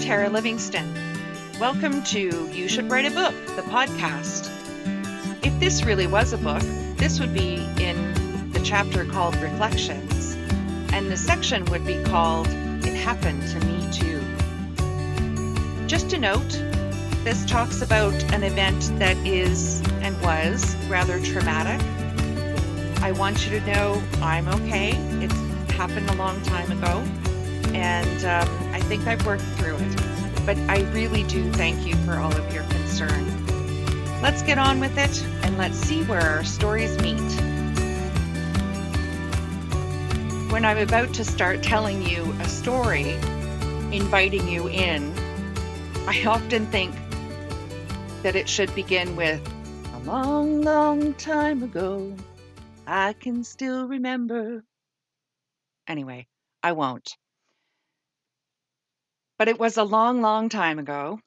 Tara Livingston. Welcome to You Should Write a Book, the podcast. If this really was a book, this would be in the chapter called Reflections, and the section would be called It Happened to Me Too. Just a note, this talks about an event that is and was rather traumatic. I want you to know I'm okay. It's happened a long time ago, and I think I've worked through it. But I really do thank you for all of your concern. Let's get on with it, and let's see where our stories meet. When I'm about to start telling you a story, inviting you in, I often think that it should begin with, a long, long time ago, I can still remember. Anyway, I won't. But it was a long, long time ago.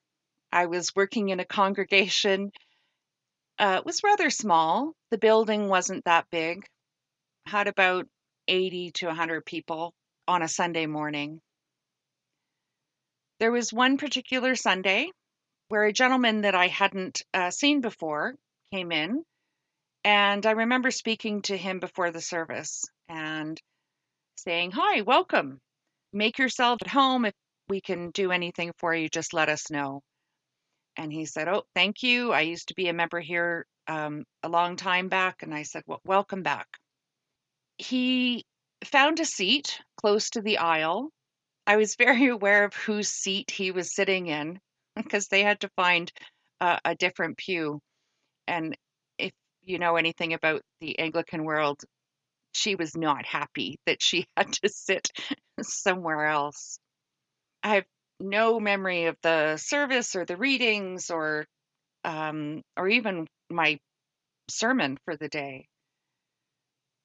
I was working in a congregation. It was rather small. The building wasn't that big, had about 80 to 100 people on a Sunday morning. There was one particular Sunday where a gentleman that I hadn't seen before came in, and I remember speaking to him before the service and saying, "Hi, welcome. Make yourself at home. If we can do anything for you, just let us know." And he said, "Oh, thank you. I used to be a member here a long time back." And I said, "Well, welcome back." He found a seat close to the aisle. I was very aware of whose seat he was sitting in because they had to find a different pew. And if you know anything about the Anglican world, she was not happy that she had to sit somewhere else. I have no memory of the service or the readings or even my sermon for the day.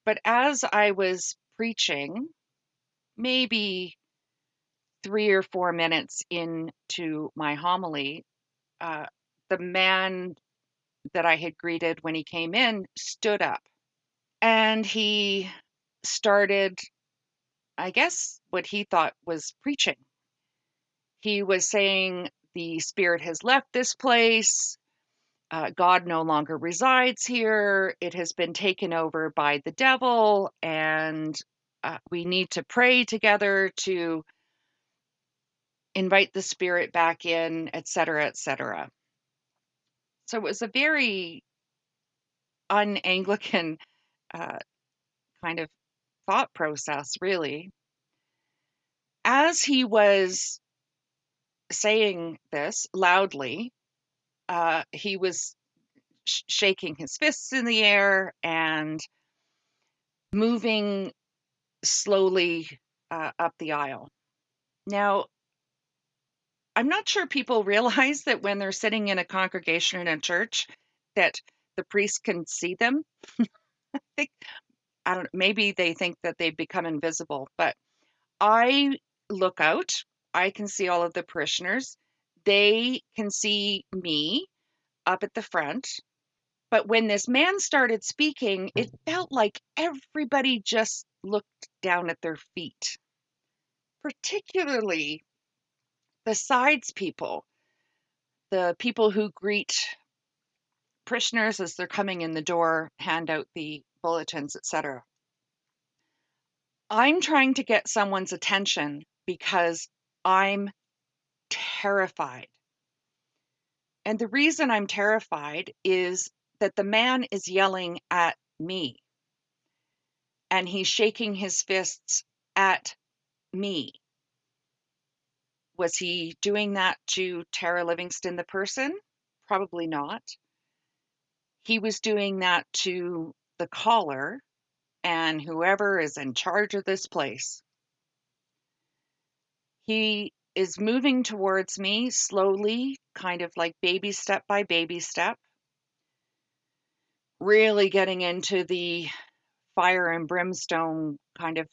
But as I was preaching, maybe 3 or 4 minutes into my homily, uh, the man that I had greeted when he came in stood up and he started, I guess, what he thought was preaching. He was saying, "The Spirit has left this place. God no longer resides here. It has been taken over by the devil, and we need to pray together to invite the Spirit back in, etc., etc." So it was a very un-Anglican uh, kind of thought process, really. As he was saying this loudly, he was shaking his fists in the air and moving slowly up the aisle. Now, I'm not sure people realize that when they're sitting in a congregation in a church, that the priest can see them. I think, I don't, maybe they think that they've become invisible, but I look out. I can see all of the parishioners. They can see me up at the front. But when this man started speaking, it felt like everybody just looked down at their feet, particularly the sides people, the people who greet parishioners as they're coming in the door, hand out the bulletins, etc. I'm trying to get someone's attention because I'm terrified. And the reason I'm terrified is that the man is yelling at me and he's shaking his fists at me. Was he doing that to Tara Livingston, the person? Probably not. He was doing that to the caller and whoever is in charge of this place. He is moving towards me slowly, kind of like baby step by baby step, really getting into the fire and brimstone kind of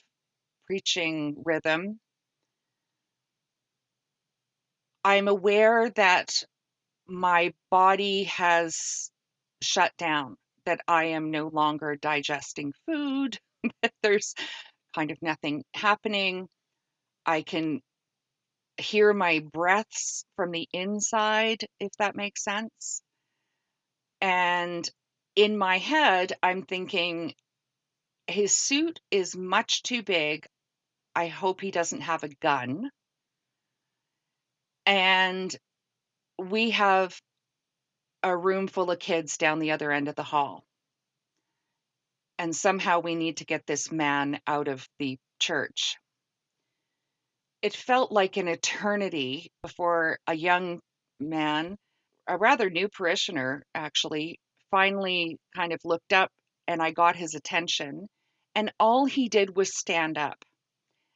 preaching rhythm. I'm aware that my body has shut down, that I am no longer digesting food, that there's kind of nothing happening. I can hear my breaths from the inside, if that makes sense. And in my head, I'm thinking, his suit is much too big. I hope he doesn't have a gun. And we have a room full of kids down the other end of the hall. And somehow we need to get this man out of the church. It felt like an eternity before a young man, a rather new parishioner actually, finally kind of looked up and I got his attention. And all he did was stand up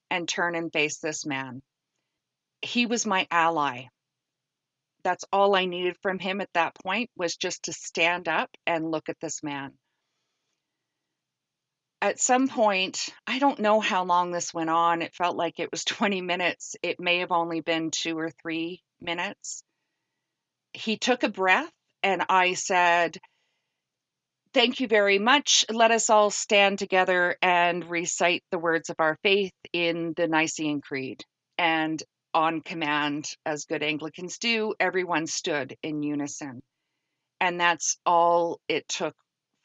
and turn and face this man. He was my ally. That's all I needed from him at that point, was just to stand up and look at this man. At some point, I don't know how long this went on. It felt like it was 20 minutes. It may have only been 2 or 3 minutes. He took a breath and I said, "Thank you very much. Let us all stand together and recite the words of our faith in the Nicene Creed." And on command, as good Anglicans do, everyone stood in unison. And that's all it took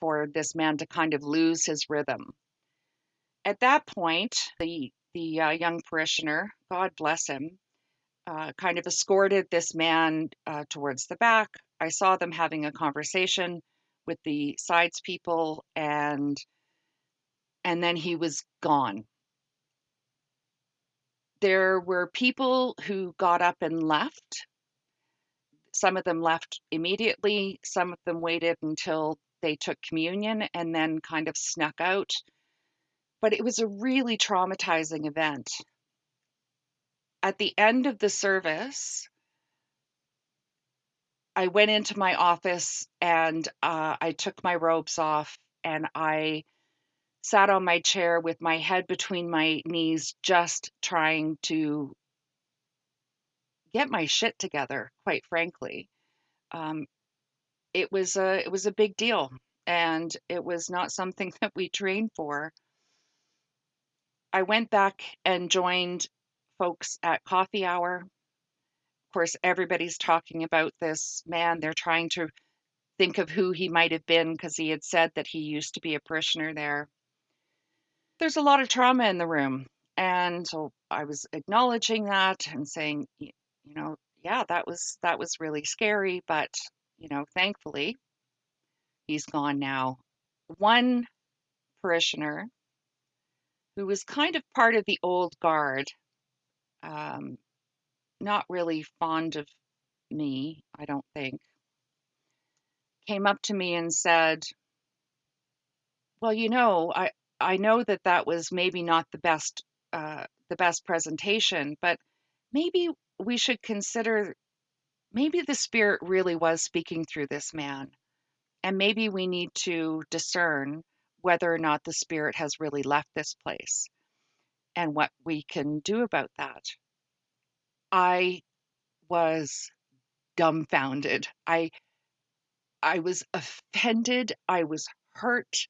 for this man to kind of lose his rhythm. At that point, the young parishioner, God bless him, kind of escorted this man towards the back. I saw them having a conversation with the sides people, and then he was gone. There were people who got up and left. Some of them left immediately. Some of them waited until they took communion and then kind of snuck out. But it was a really traumatizing event. At the end of the service, I went into my office and I took my robes off and I sat on my chair with my head between my knees, just trying to get my shit together, quite frankly. Um, it was a big deal, and it was not something that we trained for. I went back and joined folks at coffee hour. Of course, everybody's talking about this man. They're trying to think of who he might have been because he had said that he used to be a parishioner there. There's a lot of trauma in the room. And so I was acknowledging that and saying, yeah, that was really scary, but thankfully he's gone now. One parishioner who was kind of part of the old guard, um, not really fond of me, I don't think, came up to me and said, "Well, I know that that was maybe not the best presentation, but maybe we should consider, maybe the Spirit really was speaking through this man, and maybe we need to discern whether or not the Spirit has really left this place and what we can do about that." I was dumbfounded. I was offended. I was hurt.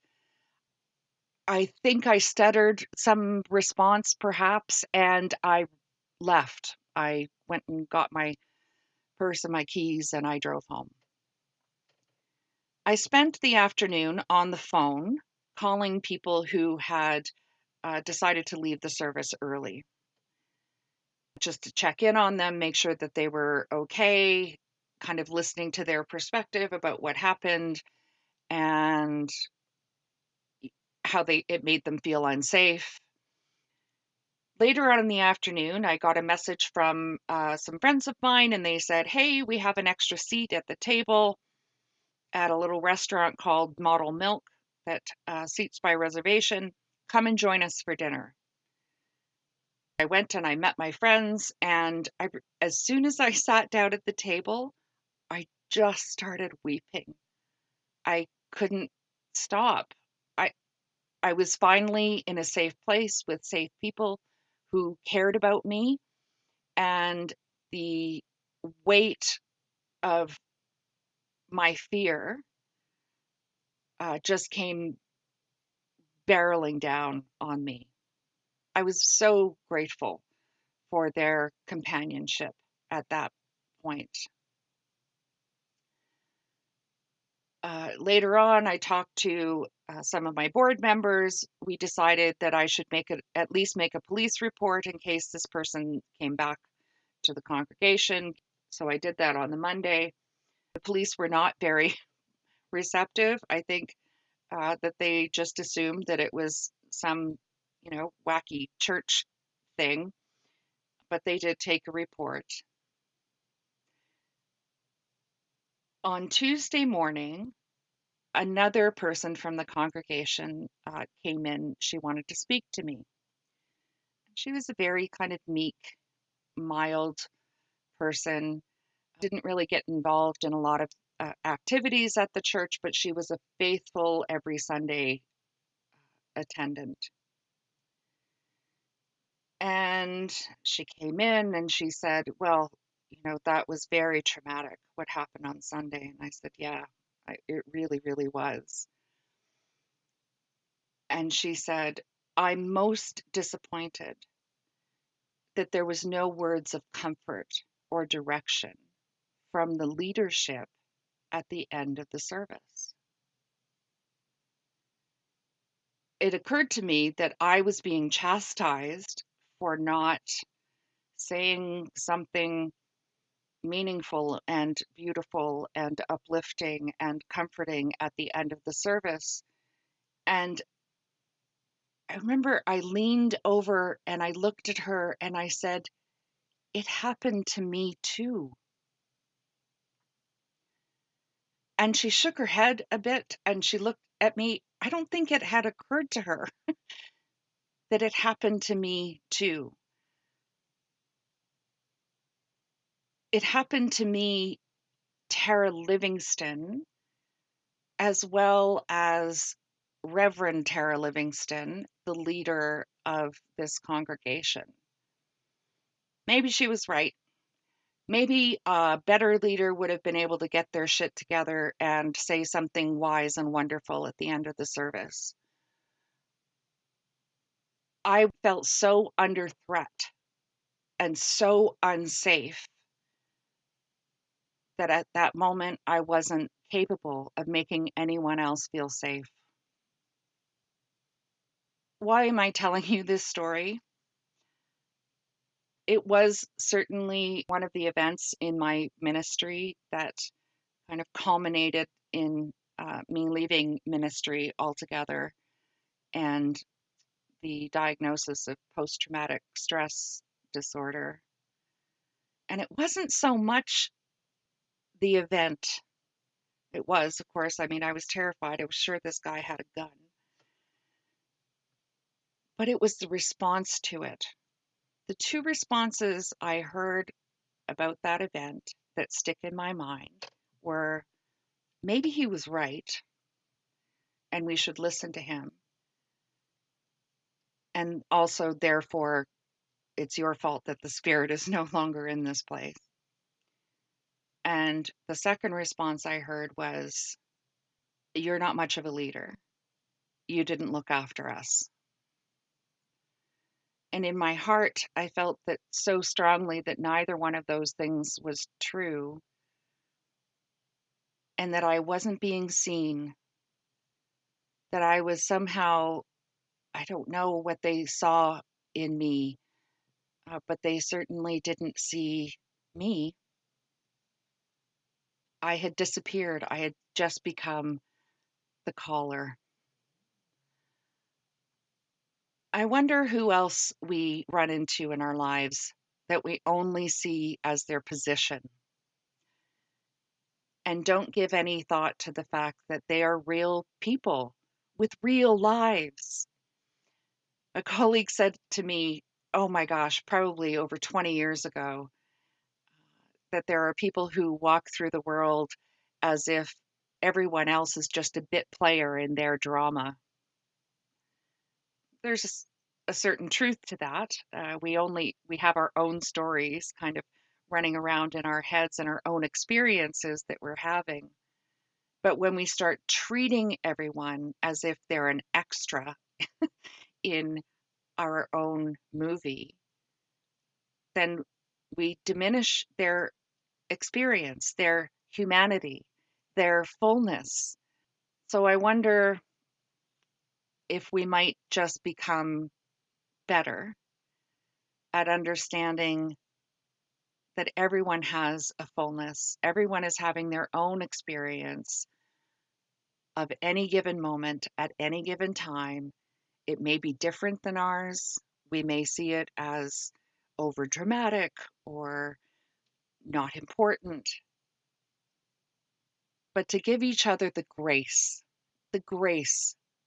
I think I stuttered some response perhaps, and I left. I went and got my purse and my keys and I drove home. I spent the afternoon on the phone calling people who had decided to leave the service early, just to check in on them, make sure that they were okay, kind of listening to their perspective about what happened and how it made them feel unsafe. Later on in the afternoon, I got a message from some friends of mine, and they said, "Hey, we have an extra seat at the table at a little restaurant called Model Milk that seats by reservation. Come and join us for dinner." I went and I met my friends, and as soon as I sat down at the table, I just started weeping. I couldn't stop. I I was finally in a safe place with safe people who cared about me, and the weight of my fear just came barreling down on me. I was so grateful for their companionship at that point. Later on, I talked to some of my board members. We decided that I should at least make a police report in case this person came back to the congregation. So I did that on the Monday. The police were not very receptive. I think that they just assumed that it was some, wacky church thing, but they did take a report. On Tuesday morning, another person from the congregation came in. She wanted to speak to me. She was a very kind of meek, mild person, didn't really get involved in a lot of activities at the church, but she was a faithful every Sunday attendant. And she came in and she said, "Well, that was very traumatic, what happened on Sunday." And I said, "Yeah, it really, really was." And she said, "I'm most disappointed that there was no words of comfort or direction from the leadership at the end of the service." It occurred to me that I was being chastised for not saying something meaningful and beautiful and uplifting and comforting at the end of the service. And I remember I leaned over and I looked at her and I said, "It happened to me too." And she shook her head a bit and she looked at me. I don't think it had occurred to her that it happened to me too. It happened to me, Tara Livingston, as well as Reverend Tara Livingston, the leader of this congregation. Maybe she was right. Maybe a better leader would have been able to get their shit together and say something wise and wonderful at the end of the service. I felt so under threat and so unsafe that at that moment I wasn't capable of making anyone else feel safe. Why am I telling you this story? It was certainly one of the events in my ministry that kind of culminated in me leaving ministry altogether and the diagnosis of post traumatic stress disorder. And it wasn't so much the event. It was, of course, I mean, I was terrified. I was sure this guy had a gun. But it was the response to it. The two responses I heard about that event that stick in my mind were maybe he was right and we should listen to him. And also, therefore, it's your fault that the spirit is no longer in this place. And the second response I heard was, "You're not much of a leader. You didn't look after us." And in my heart, I felt that so strongly that neither one of those things was true and that I wasn't being seen, that I was somehow, I don't know what they saw in me, but they certainly didn't see me. I had disappeared. I had just become the caller. I wonder who else we run into in our lives that we only see as their position and don't give any thought to the fact that they are real people with real lives. A colleague said to me, oh my gosh, probably over 20 years ago, that there are people who walk through the world as if everyone else is just a bit player in their drama. There's a certain truth to that. We have our own stories kind of running around in our heads and our own experiences that we're having. But when we start treating everyone as if they're an extra in our own movie, then we diminish their experience, their humanity, their fullness. So I wonder if we might just become better at understanding that everyone has a fullness, everyone is having their own experience of any given moment at any given time. It may be different than ours. We may see it as over dramatic or not important, but to give each other the grace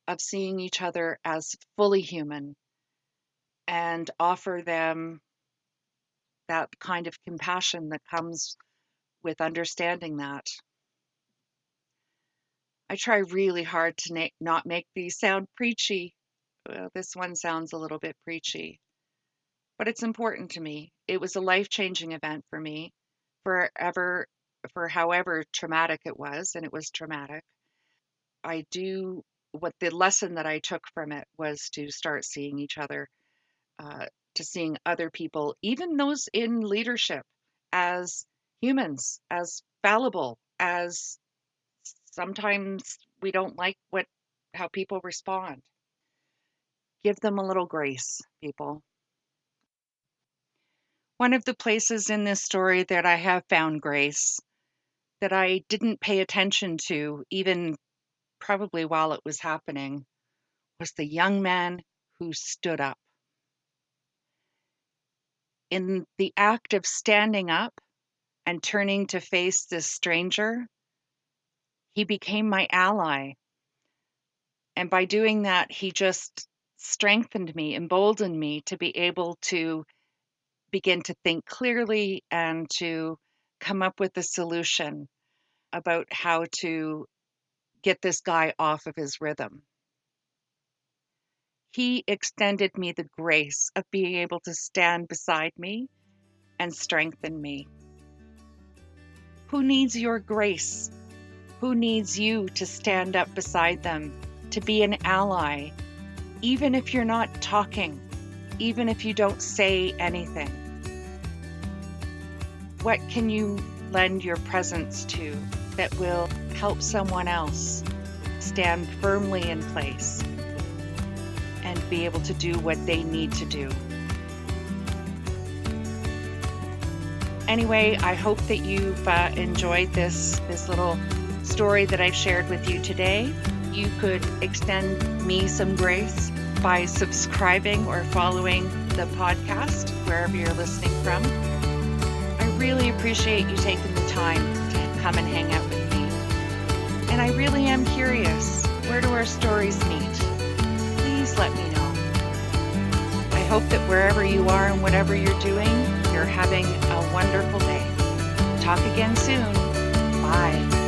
of seeing each other as fully human and offer them that kind of compassion that comes with understanding that. I try really hard to not make these sound preachy. Well, this one sounds a little bit preachy, but it's important to me. It was a life-changing event for me, forever, for however traumatic it was, and it was traumatic. What the lesson that I took from it was to start seeing each other, uh, to seeing other people, even those in leadership, as humans, as fallible, as sometimes we don't like how people respond. Give them a little grace, people. One of the places in this story that I have found grace that I didn't pay attention to, even probably while it was happening, was the young man who stood up. In the act of standing up and turning to face this stranger, he became my ally. And by doing that, he just strengthened me, emboldened me to be able to begin to think clearly and to come up with a solution about how to get this guy off of his rhythm. He extended me the grace of being able to stand beside me and strengthen me. Who needs your grace? Who needs you to stand up beside them, to be an ally, even if you're not talking, even if you don't say anything? What can you lend your presence to that will help someone else stand firmly in place and be able to do what they need to do? Anyway, I hope that you've enjoyed this little story that I've shared with you today. You could extend me some grace by subscribing or following the podcast wherever you're listening from. I really appreciate you taking the time to come and hang out with me. And I really am curious, where do our stories meet? Please let me know. I hope that wherever you are and whatever you're doing, you're having a wonderful day. Talk again soon. Bye.